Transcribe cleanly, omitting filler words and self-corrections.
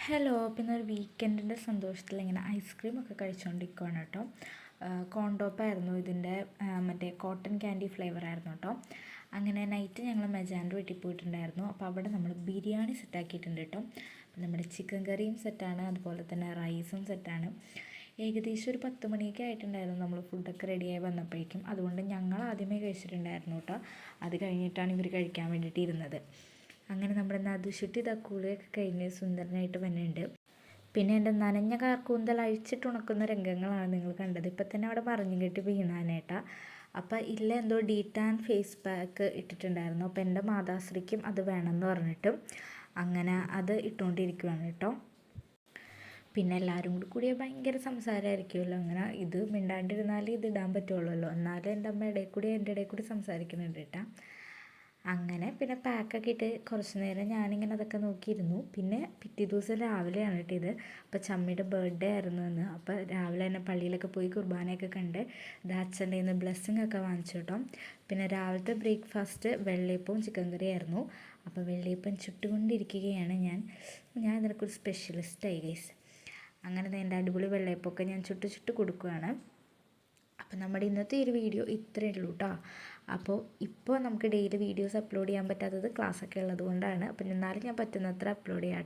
Hello. പിന്നെ ഒരു വീക്കെൻഡിൻ്റെ സന്തോഷത്തിൽ ഇങ്ങനെ ഐസ്ക്രീമൊക്കെ കഴിച്ചുകൊണ്ടിരിക്കുകയാണ് കേട്ടോ. കോണ്ടോപ്പായിരുന്നു ഇതിൻ്റെ, മറ്റേ കോട്ടൺ ക്യാൻഡി ഫ്ലേവറായിരുന്നു കേട്ടോ. അങ്ങനെ നൈറ്റ് ഞങ്ങൾ മെജാൻ്റെ വീട്ടിൽ പോയിട്ടുണ്ടായിരുന്നു. അപ്പോൾ അവിടെ നമ്മൾ ബിരിയാണി സെറ്റാക്കിയിട്ടുണ്ട് കേട്ടോ. നമ്മുടെ ചിക്കൻ കറിയും സെറ്റാണ്, അതുപോലെ തന്നെ റൈസും സെറ്റാണ്. ഏകദേശം ഒരു 10 മണിയൊക്കെ ആയിട്ടുണ്ടായിരുന്നു നമ്മൾ ഫുഡൊക്കെ റെഡിയായി വന്നപ്പോഴേക്കും. അതുകൊണ്ട് ഞങ്ങൾ ആദ്യമേ കഴിച്ചിട്ടുണ്ടായിരുന്നു കേട്ടോ. അത് കഴിഞ്ഞിട്ടാണ് ഇവർ കഴിക്കാൻ വേണ്ടിയിട്ട് ഇരുന്നത്. അങ്ങനെ നമ്മുടെ നദുഷുട്ടി കുളിയൊക്കെ കഴിഞ്ഞ് സുന്ദരനായിട്ട് വന്നിട്ടുണ്ട്. പിന്നെ എൻ്റെ നനഞ്ഞ കാർക്കൂന്തൽ അഴിച്ചിട്ട് ഉണക്കുന്ന രംഗങ്ങളാണ് നിങ്ങൾ കണ്ടത്. ഇപ്പം തന്നെ അവിടെ മറിഞ്ഞു കെട്ടി വീണാനേട്ടാ. അപ്പം ഇല്ല എന്തോ ഡീറ്റാൻ ഫേസ് പാക്ക് ഇട്ടിട്ടുണ്ടായിരുന്നു. അപ്പോൾ എൻ്റെ മാതാശ്രീക്കും അത് വേണമെന്ന് പറഞ്ഞിട്ടും അങ്ങനെ അത് ഇട്ടുകൊണ്ടിരിക്കുകയാണ് കേട്ടോ. പിന്നെ എല്ലാവരും കൂടിയാൽ ഭയങ്കര സംസാരമായിരിക്കുമല്ലോ. അങ്ങനെ ഇത് മിണ്ടാണ്ടിരുന്നാലേ ഇത് ഇടാൻ പറ്റുള്ളൂ. എന്നാലും എൻ്റെ അമ്മ എൻ്റെ ഇടയിൽ കൂടി സംസാരിക്കുന്നുണ്ട് കേട്ടോ. അങ്ങനെ പിന്നെ പാക്കൊക്കെ ഇട്ട് കുറച്ച് നേരം ഞാനിങ്ങനെ അതൊക്കെ നോക്കിയിരുന്നു. പിന്നെ പിറ്റേ ദിവസം രാവിലെയാണ് കേട്ടോ ഇത്. അപ്പോൾ ചമ്മിയുടെ ബർത്ത്ഡേ ആയിരുന്നു എന്ന്. അപ്പോൾ രാവിലെ തന്നെ പള്ളിയിലൊക്കെ പോയി കുർബാനയൊക്കെ കണ്ട് അച്ഛൻ്റെ നിന്ന് ബ്ലെസ്സിങ് ഒക്കെ വാങ്ങിച്ചു കേട്ടോ. പിന്നെ രാവിലത്തെ ബ്രേക്ക്ഫാസ്റ്റ് വെള്ളയപ്പവും ചിക്കൻ കറിയായിരുന്നു. അപ്പോൾ വെള്ളയപ്പം ചുട്ടുകൊണ്ടിരിക്കുകയാണ് ഞാൻ ഇതിനൊക്കെ ഒരു സ്പെഷ്യലിസ്റ്റായി ഗൈസ്. അങ്ങനെ എൻ്റെ അടിപൊളി വെള്ളയപ്പമൊക്കെ ഞാൻ ചുട്ട് കൊടുക്കുകയാണ്. അപ്പോൾ നമ്മുടെ ഇന്നത്തെ ഒരു വീഡിയോ ഇത്രയേ ഉള്ളൂ കേട്ടോ. അപ്പോൾ ഇപ്പോൾ നമുക്ക് ഡെയിലി വീഡിയോസ് അപ്ലോഡ് ചെയ്യാൻ പറ്റാത്തത് ക്ലാസ്സൊക്കെ ഉള്ളത് കൊണ്ടാണ്. അപ്പം എന്നാലും ഞാൻ പറ്റുന്നത്ര അപ്ലോഡ് ചെയ്യാം.